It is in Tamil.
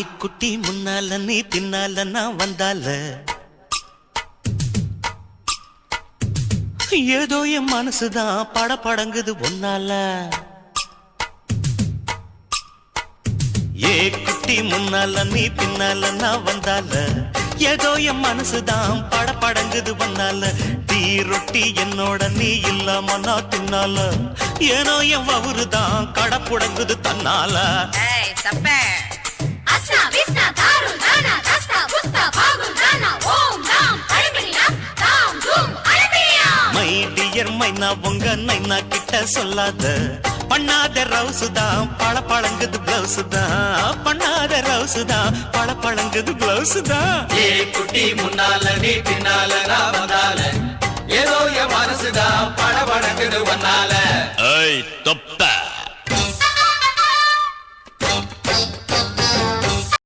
குட்டி முன்னால நீ பின்னால நான் வந்தால ஏதோ என் மனசுதான் படபடங்குது ஒன்னால. ஏ குட்டி முன்னால நீ பின்னால நான் வந்தால ஏதோ என் மனசுதான் படபடங்குது ஒன்னால. டீ ரொட்டி என்னோட நீ இல்லாம நான் தின்னால ஏனோ என் வவுறுதான் கடப்புடங்குது தன்னால. மை டியர் மைனா உங்க நைனா கிட்ட சொல்லாத பண்ணாத ரவுசுதான் பழ பழங்குது பிளவுஸ் தான். பண்ணாத ரவுசுதான் பழ பழங்குது பிளவுஸ் தான். ஏ குட்டி முன்னால நீ பின்னால நான் வந்தால ஏதோ என் மனசுதான் படபடங்குது ஒன்னால.